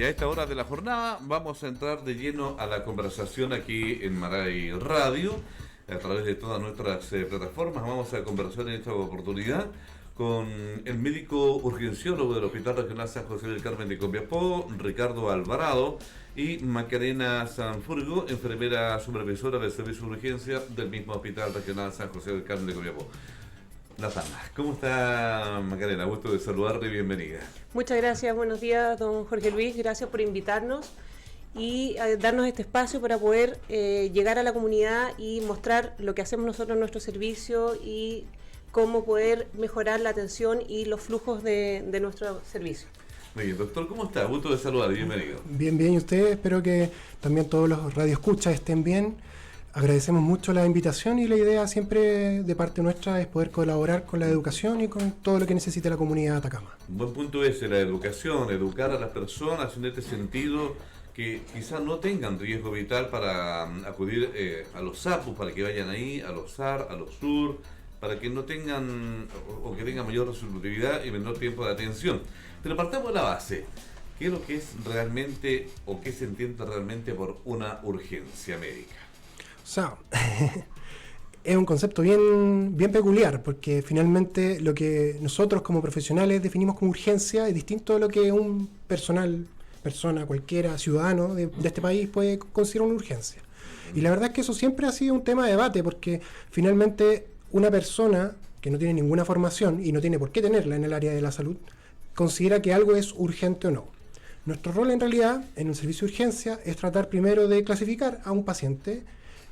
Y a esta hora de la jornada vamos a entrar de lleno a la conversación aquí en Maray Radio, a través de todas nuestras plataformas. Vamos a conversar en esta oportunidad con el médico urgenciólogo del Hospital Regional San José del Carmen de Copiapó, Ricardo Alvarado, y Macarena Sanfurgo, enfermera supervisora del servicio de urgencia del mismo Hospital Regional San José del Carmen de Copiapó. ¿Cómo está, Macarena? Gusto de saludarle y bienvenida. Muchas gracias, buenos días, don Jorge Luis, gracias por invitarnos y darnos este espacio para poder llegar a la comunidad y mostrar lo que hacemos nosotros en nuestro servicio y cómo poder mejorar la atención y los flujos de nuestro servicio. Muy bien, doctor, ¿cómo está? Gusto de saludar, bienvenido. Bien, bien, y ustedes, espero que también todos los radioescuchas estén bien. Agradecemos mucho la invitación y la idea siempre de parte nuestra es poder colaborar con la educación y con todo lo que necesite la comunidad de Atacama. Un buen punto es la educación, educar a las personas en este sentido que quizás no tengan riesgo vital para acudir a los SAPUS, para que vayan ahí, a los SAR, a los SUR, para que no tengan o que tengan mayor resolutividad y menor tiempo de atención. Pero partamos de la base. ¿Qué es lo que es realmente o qué se entiende realmente por una urgencia médica? O sea, es un concepto bien peculiar, porque finalmente lo que nosotros como profesionales definimos como urgencia es distinto a lo que un persona cualquiera, ciudadano de este país puede considerar una urgencia. Y la verdad es que eso siempre ha sido un tema de debate, porque finalmente una persona que no tiene ninguna formación y no tiene por qué tenerla en el área de la salud, considera que algo es urgente o no. Nuestro rol en realidad en el servicio de urgencia es tratar primero de clasificar a un paciente,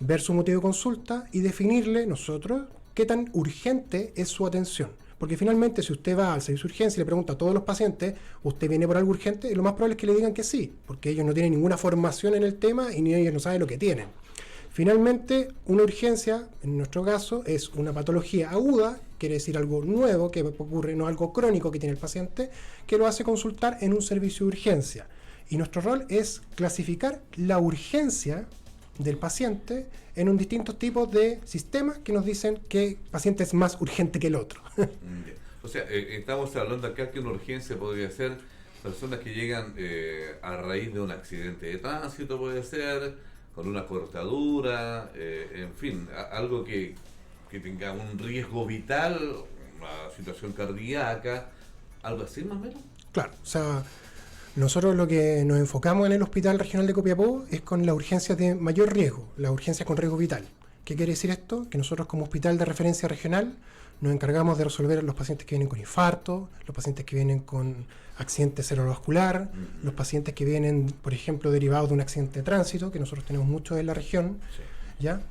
ver su motivo de consulta y definirle nosotros qué tan urgente es su atención. Porque finalmente si usted va al servicio de urgencia y le pregunta a todos los pacientes, ¿usted viene por algo urgente? Lo más probable es que le digan que sí, porque ellos no tienen ninguna formación en el tema y ni ellos no saben lo que tienen. Finalmente, una urgencia, en nuestro caso, es una patología aguda, quiere decir algo nuevo que ocurre, no algo crónico que tiene el paciente, que lo hace consultar en un servicio de urgencia. Y nuestro rol es clasificar la urgencia del paciente en un distintos tipos de sistemas que nos dicen que el paciente es más urgente que el otro. O sea, estamos hablando acá que una urgencia podría ser personas que llegan a raíz de un accidente de tránsito, puede ser con una cortadura, en fin, algo que tenga un riesgo vital, una situación cardíaca, algo así más o menos. Claro, o sea, nosotros lo que nos enfocamos en el Hospital Regional de Copiapó es con las urgencias de mayor riesgo, las urgencias con riesgo vital. ¿Qué quiere decir esto? Que nosotros como hospital de referencia regional nos encargamos de resolver a los pacientes que vienen con infarto, los pacientes que vienen con accidente cerebrovascular, los pacientes que vienen, por ejemplo, derivados de un accidente de tránsito, que nosotros tenemos muchos en la región, sí. ¿Ya?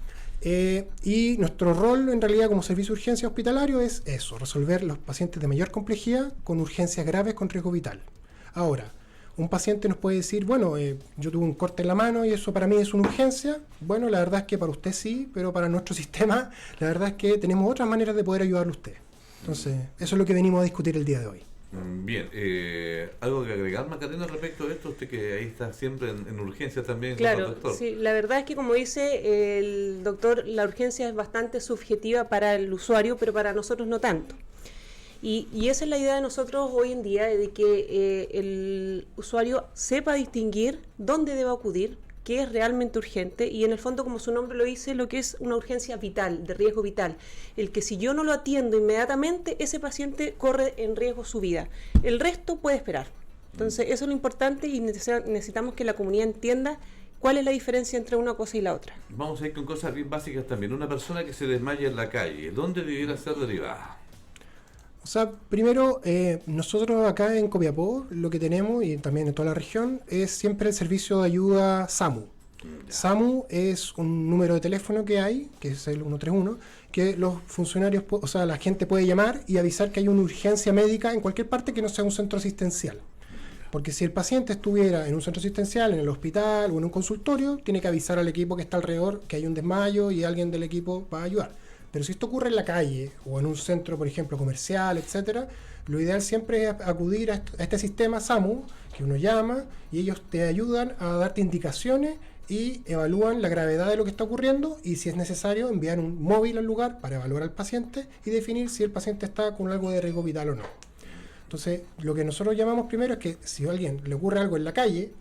Y nuestro rol en realidad como servicio de urgencia hospitalario es eso, resolver los pacientes de mayor complejidad con urgencias graves con riesgo vital. Ahora, un paciente nos puede decir, bueno, yo tuve un corte en la mano y eso para mí es una urgencia. Bueno, la verdad es que para usted sí, pero para nuestro sistema, la verdad es que tenemos otras maneras de poder ayudarle a usted. Entonces, eso es lo que venimos a discutir el día de hoy. Bien, ¿algo que agregar, Macarena, respecto a esto? Usted que ahí está siempre en urgencia también. Claro, doctor. Sí, la verdad es que como dice el doctor, la urgencia es bastante subjetiva para el usuario, pero para nosotros no tanto. Y esa es la idea de nosotros hoy en día, de que el usuario sepa distinguir dónde debe acudir, qué es realmente urgente, y en el fondo, como su nombre lo dice, lo que es una urgencia vital, de riesgo vital. El que si yo no lo atiendo inmediatamente, ese paciente corre en riesgo su vida. El resto puede esperar. Entonces, eso es lo importante y necesitamos que la comunidad entienda cuál es la diferencia entre una cosa y la otra. Vamos a ir con cosas bien básicas también. Una persona que se desmaya en la calle, ¿dónde debiera ser derivada? O sea, primero, nosotros acá en Copiapó lo que tenemos, y también en toda la región, es siempre el servicio de ayuda SAMU. Ya. SAMU es un número de teléfono que hay, que es el 131, que los funcionarios, o sea, la gente puede llamar y avisar que hay una urgencia médica en cualquier parte que no sea un centro asistencial. Porque si el paciente estuviera en un centro asistencial, en el hospital o en un consultorio, tiene que avisar al equipo que está alrededor que hay un desmayo y alguien del equipo va a ayudar. Pero si esto ocurre en la calle o en un centro, por ejemplo, comercial, etcétera, lo ideal siempre es acudir a este sistema SAMU, que uno llama y ellos te ayudan a darte indicaciones y evalúan la gravedad de lo que está ocurriendo y si es necesario enviar un móvil al lugar para evaluar al paciente y definir si el paciente está con algo de riesgo vital o no. Entonces, lo que nosotros llamamos primero es que si a alguien le ocurre algo en la calle,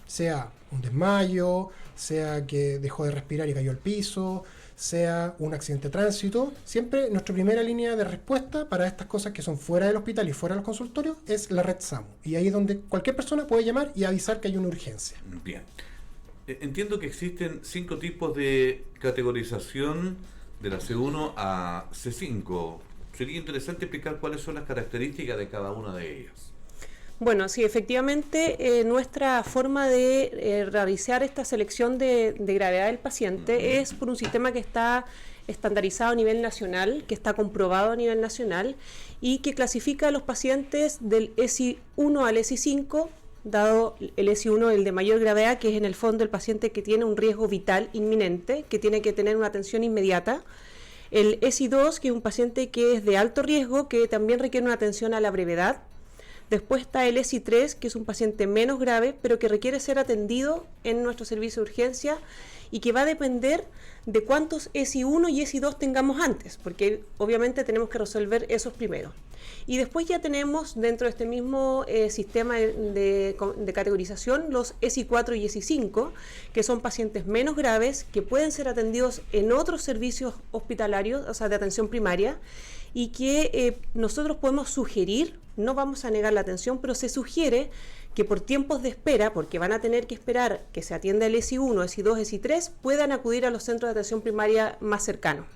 sea un desmayo, sea que dejó de respirar y cayó al piso, sea un accidente de tránsito, siempre nuestra primera línea de respuesta para estas cosas que son fuera del hospital y fuera de los consultorios es la red SAMU. Y ahí es donde cualquier persona puede llamar y avisar que hay una urgencia. Bien. Entiendo que existen 5 tipos de categorización de la C1 a C5. Sería interesante explicar cuáles son las características de cada una de ellas. Bueno, sí, efectivamente, nuestra forma de realizar esta selección de gravedad del paciente es por un sistema que está estandarizado a nivel nacional, que está comprobado a nivel nacional y que clasifica a los pacientes del ESI 1 al ESI 5, dado el ESI 1 el de mayor gravedad, que es en el fondo el paciente que tiene un riesgo vital inminente, que tiene que tener una atención inmediata. El ESI 2, que es un paciente que es de alto riesgo, que también requiere una atención a la brevedad. Después está el ESI 3, que es un paciente menos grave, pero que requiere ser atendido en nuestro servicio de urgencia y que va a depender de cuántos ESI 1 y ESI 2 tengamos antes, porque obviamente tenemos que resolver esos primero. Y después ya tenemos dentro de este mismo sistema de categorización los ESI 4 y ESI 5, que son pacientes menos graves, que pueden ser atendidos en otros servicios hospitalarios, o sea, de atención primaria, y que nosotros podemos sugerir, no vamos a negar la atención, pero se sugiere que por tiempos de espera, porque van a tener que esperar que se atienda el ESI 1, ESI 2, ESI 3, puedan acudir a los centros de atención primaria más cercanos.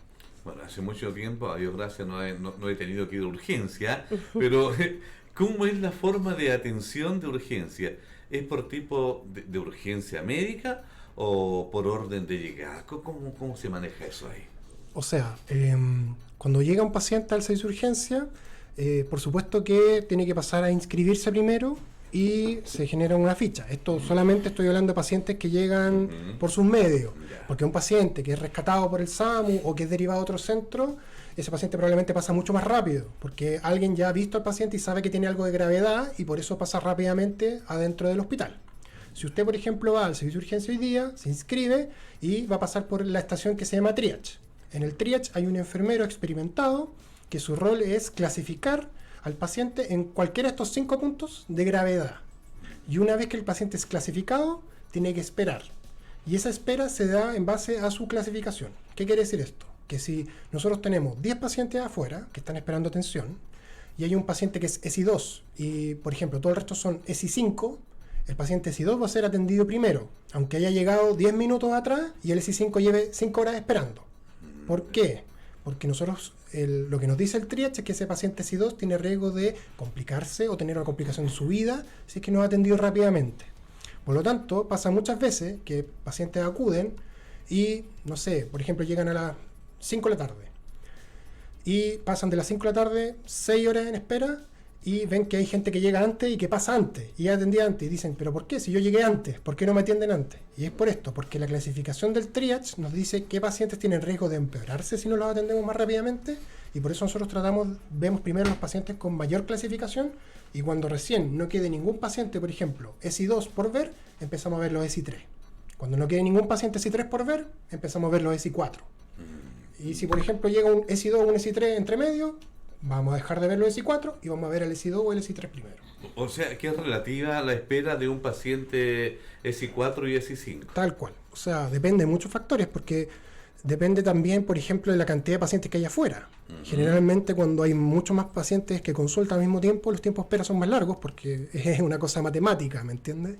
Bueno, hace mucho tiempo, a Dios gracias, no he tenido que ir a urgencia, pero ¿cómo es la forma de atención de urgencia? ¿Es por tipo de urgencia médica o por orden de llegada? ¿Cómo se maneja eso ahí? O sea, cuando llega un paciente al servicio de urgencia, por supuesto que tiene que pasar a inscribirse primero y se genera una ficha. Esto solamente estoy hablando de pacientes que llegan por sus medios, porque un paciente que es rescatado por el SAMU o que es derivado a otro centro, ese paciente probablemente pasa mucho más rápido, porque alguien ya ha visto al paciente y sabe que tiene algo de gravedad y por eso pasa rápidamente adentro del hospital. Si usted, por ejemplo, va al servicio de urgencia hoy día, se inscribe y va a pasar por la estación que se llama triage. En el triage hay un enfermero experimentado que su rol es clasificar al paciente en cualquiera de estos 5 puntos de gravedad. Y una vez que el paciente es clasificado, tiene que esperar. Y esa espera se da en base a su clasificación. ¿Qué quiere decir esto? Que si nosotros tenemos 10 pacientes afuera que están esperando atención y hay un paciente que es ESI 2 y, por ejemplo, todo el resto son ESI 5, el paciente ESI 2 va a ser atendido primero, aunque haya llegado 10 minutos atrás y el ESI 5 lleve 5 horas esperando. ¿Por qué? Porque nosotros, lo que nos dice el triage es que ese paciente ESI 2 tiene riesgo de complicarse o tener una complicación en su vida si es que no es atendido rápidamente. Por lo tanto, pasa muchas veces que pacientes acuden y, no sé, por ejemplo, llegan a las 5 de la tarde y pasan de las 5 de la tarde 6 horas en espera y ven que hay gente que llega antes y que pasa antes y ya atendía antes y dicen, ¿pero por qué? Si yo llegué antes, ¿por qué no me atienden antes? Y es por esto, porque la clasificación del triage nos dice qué pacientes tienen riesgo de empeorarse si no los atendemos más rápidamente y por eso nosotros vemos primero los pacientes con mayor clasificación y cuando recién no quede ningún paciente, por ejemplo, ESI 2 por ver, empezamos a ver los ESI 3. Cuando no quede ningún paciente ESI 3 por ver, empezamos a ver los ESI 4. Y si, por ejemplo, llega un ESI 2 o un ESI 3 entre medio, vamos a dejar de ver los ESI 4 y vamos a ver el ESI 2 o el ESI 3 primero. O sea, que es relativa a la espera de un paciente ESI 4 y ESI 5. Tal cual. O sea, depende de muchos factores, porque depende también, por ejemplo, de la cantidad de pacientes que hay afuera. Generalmente, cuando hay muchos más pacientes que consultan al mismo tiempo, los tiempos de espera son más largos, porque es una cosa matemática, ¿me entiendes?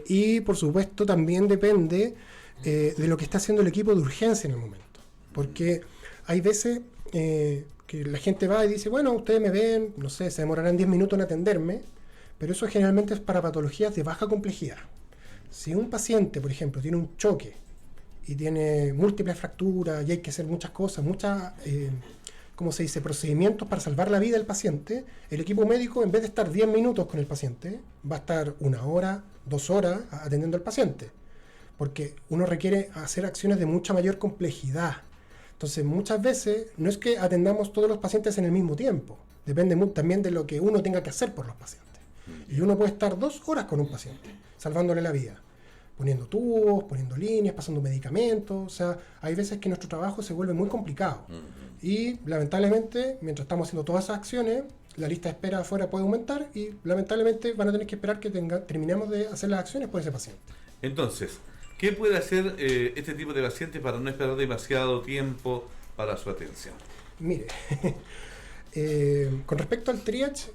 Y, por supuesto, también depende de lo que está haciendo el equipo de urgencia en el momento. Porque hay veces que la gente va y dice, bueno, ustedes me ven, no sé, se demorarán 10 minutos en atenderme, pero eso generalmente es para patologías de baja complejidad. Si un paciente, por ejemplo, tiene un choque y tiene múltiples fracturas y hay que hacer muchas cosas, ¿cómo se dice?, procedimientos para salvar la vida del paciente, el equipo médico, en vez de estar 10 minutos con el paciente, va a estar 1 hora, 2 horas atendiendo al paciente, porque uno requiere hacer acciones de mucha mayor complejidad. Entonces, muchas veces no es que atendamos todos los pacientes en el mismo tiempo, depende también de lo que uno tenga que hacer por los pacientes. Y uno puede estar 2 horas con un paciente, salvándole la vida, poniendo tubos, poniendo líneas, pasando medicamentos. O sea, hay veces que nuestro trabajo se vuelve muy complicado. Y lamentablemente, mientras estamos haciendo todas esas acciones, la lista de espera afuera puede aumentar y lamentablemente van a tener que esperar que terminemos de hacer las acciones por ese paciente. Entonces, ¿qué puede hacer este tipo de pacientes para no esperar demasiado tiempo para su atención? Mire, con respecto al triage,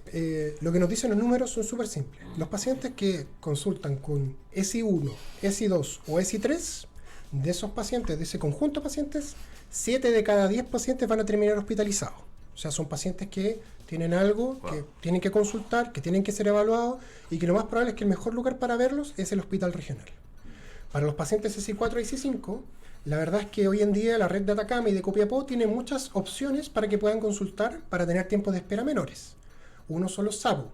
lo que nos dicen los números son súper simples. Los pacientes que consultan con ESI1, ESI2 o ESI3, de esos pacientes, de ese conjunto de pacientes, 7 de cada 10 pacientes van a terminar hospitalizados. O sea, son pacientes que tienen algo, que tienen que consultar, que tienen que ser evaluados y que lo más probable es que el mejor lugar para verlos es el hospital regional. Para los pacientes ESI4 y ESI5, la verdad es que hoy en día la red de Atacama y de Copiapó tiene muchas opciones para que puedan consultar para tener tiempos de espera menores. Uno son los SAPU,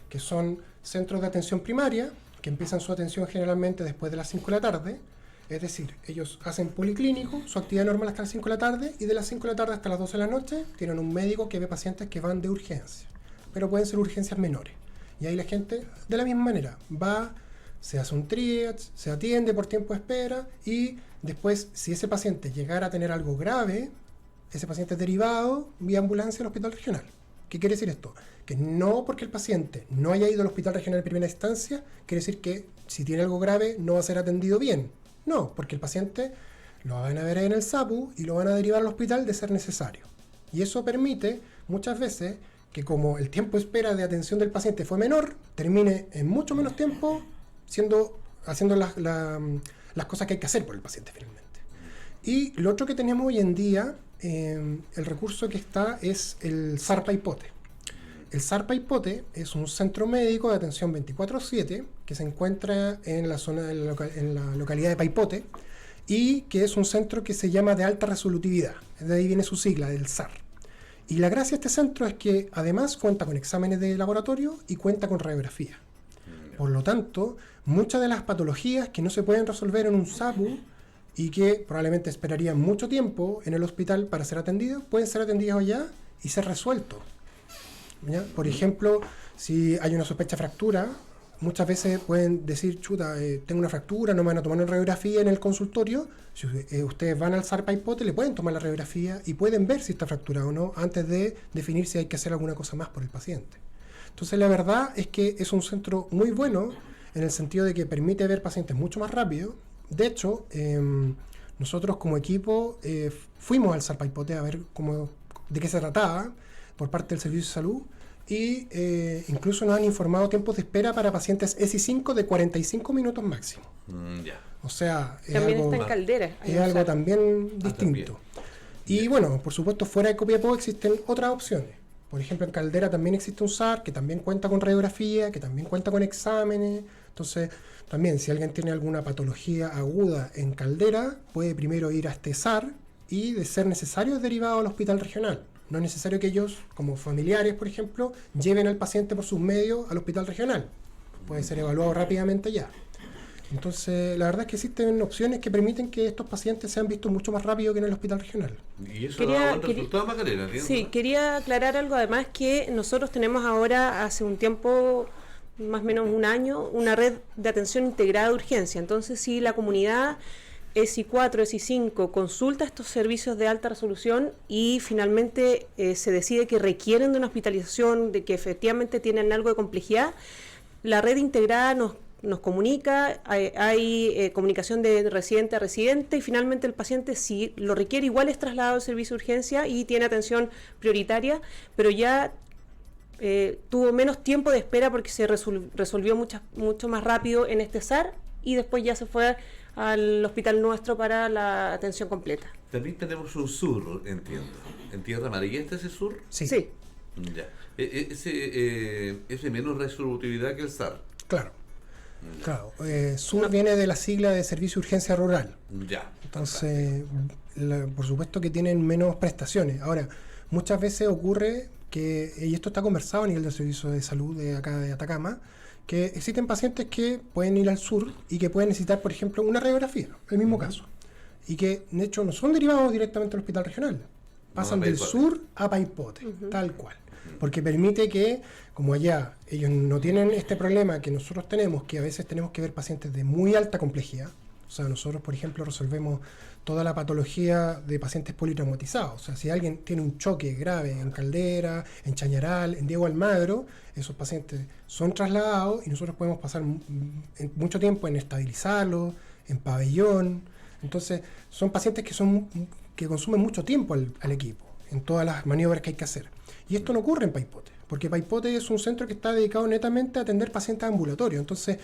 que son centros de atención primaria, que empiezan su atención generalmente después de las 5 de la tarde. Es decir, ellos hacen policlínico, su actividad normal hasta las 5 de la tarde, y de las 5 de la tarde hasta las 12 de la noche tienen un médico que ve pacientes que van de urgencia, pero pueden ser urgencias menores. Y ahí la gente, de la misma manera, va, se hace un triage, se atiende por tiempo de espera, y después, si ese paciente llegara a tener algo grave, ese paciente es derivado vía ambulancia al hospital regional. ¿Qué quiere decir esto? Que no porque el paciente no haya ido al hospital regional en primera instancia, quiere decir que si tiene algo grave no va a ser atendido bien. No, porque el paciente lo van a ver en el SAPU y lo van a derivar al hospital de ser necesario. Y eso permite muchas veces que, como el tiempo de espera de atención del paciente fue menor, termine en mucho menos tiempo haciendo las cosas que hay que hacer por el paciente finalmente. Y lo otro que tenemos hoy en día, el recurso que está es el SAR Paipote. El SAR Paipote es un centro médico de atención 24/7 que se encuentra en la zona, en la localidad de Paipote, y que es un centro que se llama de alta resolutividad. De ahí viene su sigla, del SAR. Y la gracia de este centro es que además cuenta con exámenes de laboratorio y cuenta con radiografía. Por lo tanto, muchas de las patologías que no se pueden resolver en un SAPU y que probablemente esperarían mucho tiempo en el hospital para ser atendidos, pueden ser atendidos allá y ser resueltos. ¿Ya? Por ejemplo, si hay una sospecha de fractura, muchas veces pueden decir, chuta, tengo una fractura, no me van a tomar una radiografía en el consultorio. Si ustedes van al SAR Paipote, le pueden tomar la radiografía y pueden ver si está fracturada o no antes de definir si hay que hacer alguna cosa más por el paciente. Entonces, la verdad es que es un centro muy bueno en el sentido de que permite ver pacientes mucho más rápido. De hecho, nosotros como equipo fuimos al SAR Paipote a ver de qué se trataba por parte del Servicio de Salud, y incluso nos han informado tiempos de espera para pacientes ESI5 de 45 minutos máximo. O sea, es también algo, está en Caldera. es algo también distinto. Y bueno, por supuesto, fuera de Copiapó existen otras opciones. Por ejemplo, en Caldera también existe un SAR que también cuenta con radiografía, que también cuenta con exámenes. Entonces, también si alguien tiene alguna patología aguda en Caldera, puede primero ir a este SAR y, de ser necesario, es derivado al hospital regional. No es necesario que ellos, como familiares, por ejemplo, lleven al paciente por sus medios al hospital regional. Puede ser evaluado rápidamente ya. Entonces, la verdad es que existen opciones que permiten que estos pacientes sean vistos mucho más rápido que en el hospital regional. Y eso da un resultado, Macarena, ¿entiendes? Sí, quería aclarar algo, además, que nosotros tenemos ahora, hace un tiempo, más o menos un año, una red de atención integrada de urgencia. Entonces, si la comunidad ESI4, ESI5 consulta estos servicios de alta resolución y finalmente se decide que requieren de una hospitalización, de que efectivamente tienen algo de complejidad, la red integrada nos comunica, hay comunicación de residente a residente, y finalmente el paciente, si lo requiere, igual es trasladado al servicio de urgencia y tiene atención prioritaria, pero ya tuvo menos tiempo de espera porque se resolvió mucho más rápido en este SAR, y después ya se fue al hospital nuestro para la atención completa. También tenemos un SUR, entiendo. ¿En Tierra Amarilla está ese SUR? Sí. Ya. ¿Es de menos resolutividad que el SAR? Claro. SUR viene de la sigla de Servicio de Urgencia Rural. Ya. Entonces, por supuesto que tienen menos prestaciones. Ahora, muchas veces ocurre que, y esto está conversado a nivel del Servicio de Salud de acá de Atacama, que existen pacientes que pueden ir al SUR y que pueden necesitar, por ejemplo, una radiografía, el mismo caso, y que de hecho no son derivados directamente al hospital regional, pasan del SUR a Paipote, tal cual, porque permite que, como allá ellos no tienen este problema que nosotros tenemos, que a veces tenemos que ver pacientes de muy alta complejidad, O sea, nosotros, por ejemplo, resolvemos toda la patología de pacientes politraumatizados. O sea, si alguien tiene un choque grave en Caldera, en Chañaral, en Diego Almagro, esos pacientes son trasladados y nosotros podemos pasar mucho tiempo en estabilizarlos, en pabellón. Entonces, son pacientes que consumen mucho tiempo al equipo, en todas las maniobras que hay que hacer. Y esto no ocurre en Paipote, porque Paipote es un centro que está dedicado netamente a atender pacientes ambulatorios. Entonces,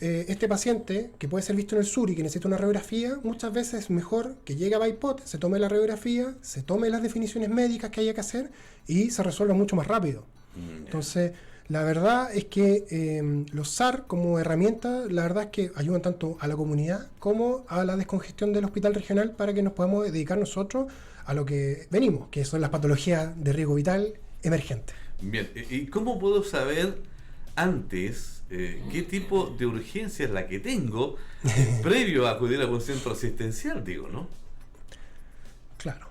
este paciente, que puede ser visto en el sur y que necesita una radiografía, muchas veces es mejor que llegue a Paipote, se tome la radiografía, se tome las definiciones médicas que haya que hacer y se resuelva mucho más rápido. Entonces, la verdad es que los SAR como herramienta, la verdad es que ayudan tanto a la comunidad como a la descongestión del hospital regional para que nos podamos dedicar nosotros a lo que venimos, que son las patologías de riesgo vital emergentes. Bien, ¿y cómo puedo saber antes qué tipo de urgencia es la que tengo previo a acudir a un centro asistencial, digo, ¿no? Claro.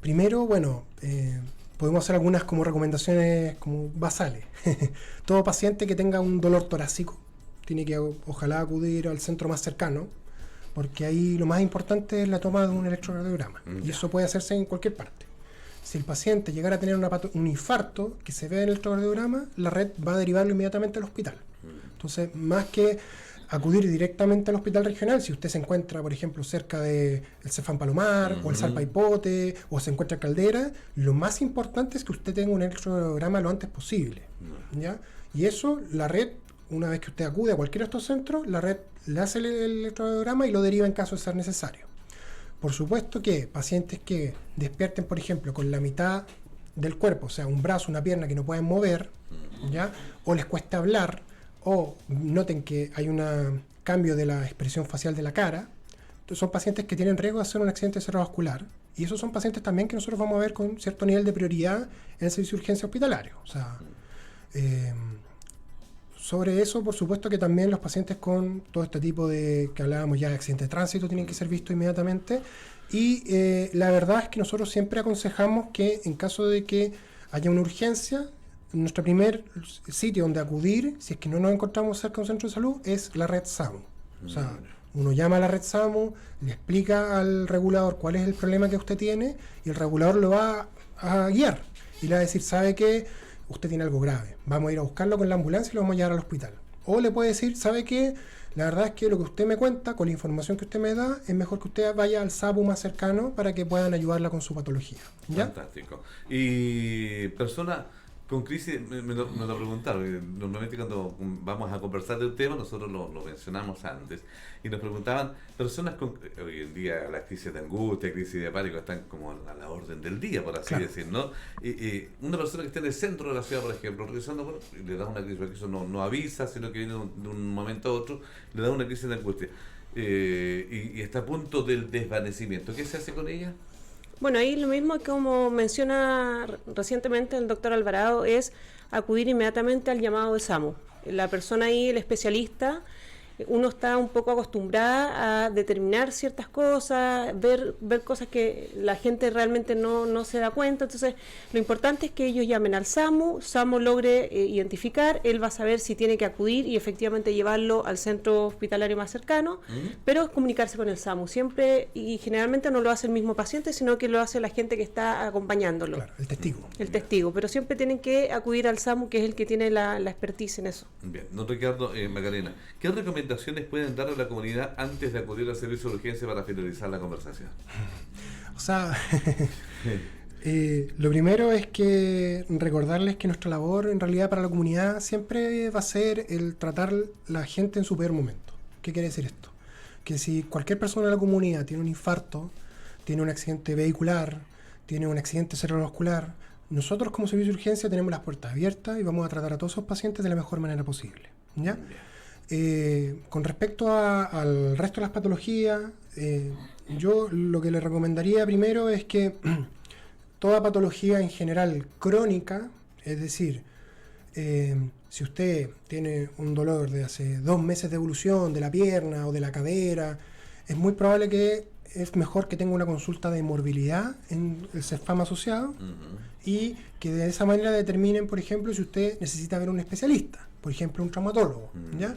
Primero, bueno, podemos hacer algunas como recomendaciones como basales. Todo paciente que tenga un dolor torácico tiene que ojalá acudir al centro más cercano, porque ahí lo más importante es la toma de un electrocardiograma. Y eso puede hacerse en cualquier parte. Si el paciente llegara a tener un infarto que se ve en el electrocardiograma, la red va a derivarlo inmediatamente al hospital. Entonces, más que acudir directamente al hospital regional, si usted se encuentra, por ejemplo, cerca del Cefam Palomar o el SAR Paipote o se encuentra en Caldera, lo más importante es que usted tenga un electrocardiograma lo antes posible. ¿Ya? Y eso, la red, una vez que usted acude a cualquiera de estos centros, la red le hace el electrocardiograma y lo deriva en caso de ser necesario. Por supuesto que pacientes que despierten, por ejemplo, con la mitad del cuerpo, o sea, un brazo, una pierna que no pueden mover, ¿ya? O les cuesta hablar, o noten que hay un cambio de la expresión facial de la cara, entonces son pacientes que tienen riesgo de hacer un accidente cerebrovascular. Y esos son pacientes también que nosotros vamos a ver con cierto nivel de prioridad en el servicio de urgencia hospitalario. O sea, sobre eso, por supuesto que también los pacientes con todo este tipo de, que hablábamos ya, de accidente de tránsito, tienen que ser vistos inmediatamente. Y la verdad es que nosotros siempre aconsejamos que en caso de que haya una urgencia, nuestro primer sitio donde acudir, si es que no nos encontramos cerca de un centro de salud, es la red SAMU. O sea, uno llama a la red SAMU, le explica al regulador cuál es el problema que usted tiene y el regulador lo va a guiar y le va a decir, ¿sabe qué? Usted tiene algo grave, vamos a ir a buscarlo con la ambulancia y lo vamos a llevar al hospital. O le puede decir, ¿sabe qué? La verdad es que lo que usted me cuenta, con la información que usted me da, es mejor que usted vaya al SAPU más cercano para que puedan ayudarla con su patología. ¿Ya? Fantástico. Y personas con crisis, me lo preguntaron, normalmente cuando vamos a conversar de un tema, nosotros lo mencionamos antes, y nos preguntaban, personas con, hoy en día la crisis de angustia, crisis de pánico, están como a la orden del día, por así decir, ¿no? Una persona que está en el centro de la ciudad, por ejemplo, revisando, bueno, le da una crisis, porque eso no avisa, sino que viene de un momento a otro, le da una crisis de angustia, y está a punto del desvanecimiento. ¿Qué se hace con ella? Bueno, ahí lo mismo como menciona recientemente el doctor Alvarado, es acudir inmediatamente al llamado de SAMU. La persona ahí, el especialista, uno está un poco acostumbrada a determinar ciertas cosas, ver cosas que la gente realmente no se da cuenta. Entonces, lo importante es que ellos llamen al SAMU logre identificar, él va a saber si tiene que acudir y efectivamente llevarlo al centro hospitalario más cercano, pero es comunicarse con el SAMU siempre, y generalmente no lo hace el mismo paciente, sino que lo hace la gente que está acompañándolo. Claro, el testigo. El testigo, pero siempre tienen que acudir al SAMU, que es el que tiene la expertise en eso. Bien, don Ricardo, Macarena, ¿qué recomendaciones pueden dar a la comunidad antes de acudir al servicio de urgencia para finalizar la conversación? O sea, lo primero es que recordarles que nuestra labor en realidad para la comunidad siempre va a ser el tratar la gente en su peor momento. ¿Qué quiere decir esto? Que si cualquier persona de la comunidad tiene un infarto, tiene un accidente vehicular, tiene un accidente cerebrovascular, nosotros como servicio de urgencia tenemos las puertas abiertas y vamos a tratar a todos esos pacientes de la mejor manera posible. ¿Ya? Con respecto al resto de las patologías, yo lo que le recomendaría primero es que toda patología en general crónica, es decir, si usted tiene un dolor de hace 2 meses de evolución de la pierna o de la cadera, es muy probable que es mejor que tenga una consulta de morbilidad en el CEFAM asociado y que de esa manera determinen, por ejemplo, si usted necesita ver un especialista, por ejemplo, un traumatólogo, ¿ya?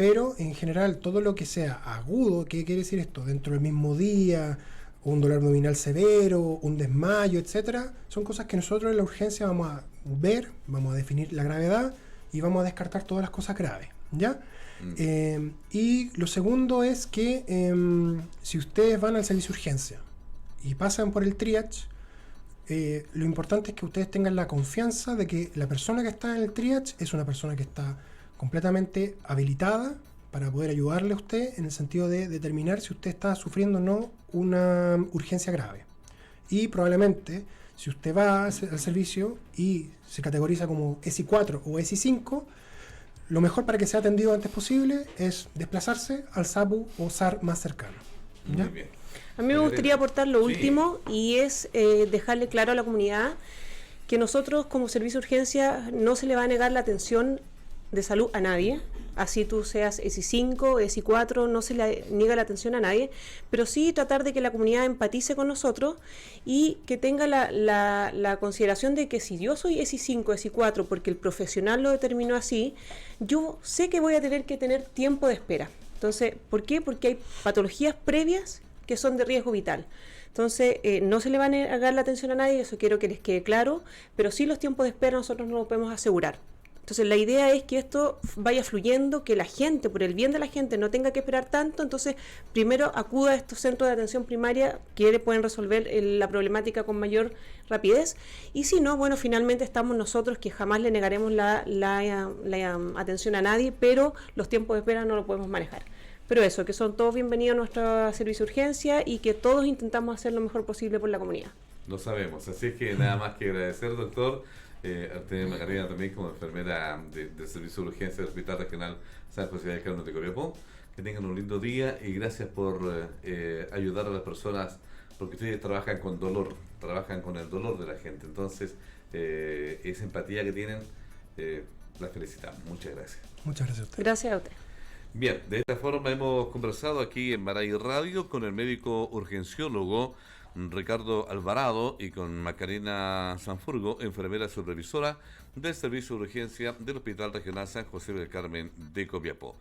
pero en general todo lo que sea agudo, ¿qué quiere decir esto? Dentro del mismo día, un dolor abdominal severo, un desmayo, etcétera, son cosas que nosotros en la urgencia vamos a ver, vamos a definir la gravedad y vamos a descartar todas las cosas graves, ¿ya? Y lo segundo es que si ustedes van al servicio de urgencia y pasan por el triage, lo importante es que ustedes tengan la confianza de que la persona que está en el triage es una persona que está completamente habilitada para poder ayudarle a usted en el sentido de determinar si usted está sufriendo o no una urgencia grave. Y probablemente, si usted va al servicio y se categoriza como ESI 4 o ESI 5, lo mejor para que sea atendido antes posible es desplazarse al SAPU o SAR más cercano. ¿Ya? Muy bien. A mí me gustaría aportar lo último y es dejarle claro a la comunidad que nosotros como servicio de urgencia no se le va a negar la atención de salud a nadie. Así tú seas ESI 5, ESI 4, no se le niega la atención a nadie, pero sí tratar de que la comunidad empatice con nosotros y que tenga la consideración de que si yo soy ESI 5, ESI 4, porque el profesional lo determinó así, yo sé que voy a tener que tener tiempo de espera. Entonces, ¿por qué? Porque hay patologías previas que son de riesgo vital. Entonces, no se le va a negar la atención a nadie, eso quiero que les quede claro, pero sí los tiempos de espera nosotros no lo podemos asegurar. Entonces la idea es que esto vaya fluyendo, que la gente, por el bien de la gente, no tenga que esperar tanto. Entonces primero acuda a estos centros de atención primaria que pueden resolver la problemática con mayor rapidez, y si no, bueno, finalmente estamos nosotros que jamás le negaremos la atención a nadie, pero los tiempos de espera no lo podemos manejar. Pero eso, que son todos bienvenidos a nuestro servicio de urgencia y que todos intentamos hacer lo mejor posible por la comunidad. Lo sabemos, así es que nada más que agradecer, doctor. A usted, Macarena, también como enfermera del Servicio de Urgencia del Hospital Regional San José de Carlos de Copiapó. Que tengan un lindo día y gracias por ayudar a las personas, porque ustedes trabajan con dolor, trabajan con el dolor de la gente. Entonces, esa empatía que tienen, la felicitamos. Muchas gracias. Muchas gracias a usted. Gracias a usted. Bien, de esta forma hemos conversado aquí en Maray Radio con el médico urgenciólogo Ricardo Alvarado y con Macarena Sanfurgo, enfermera supervisora del Servicio de Urgencia del Hospital Regional San José del Carmen de Copiapó.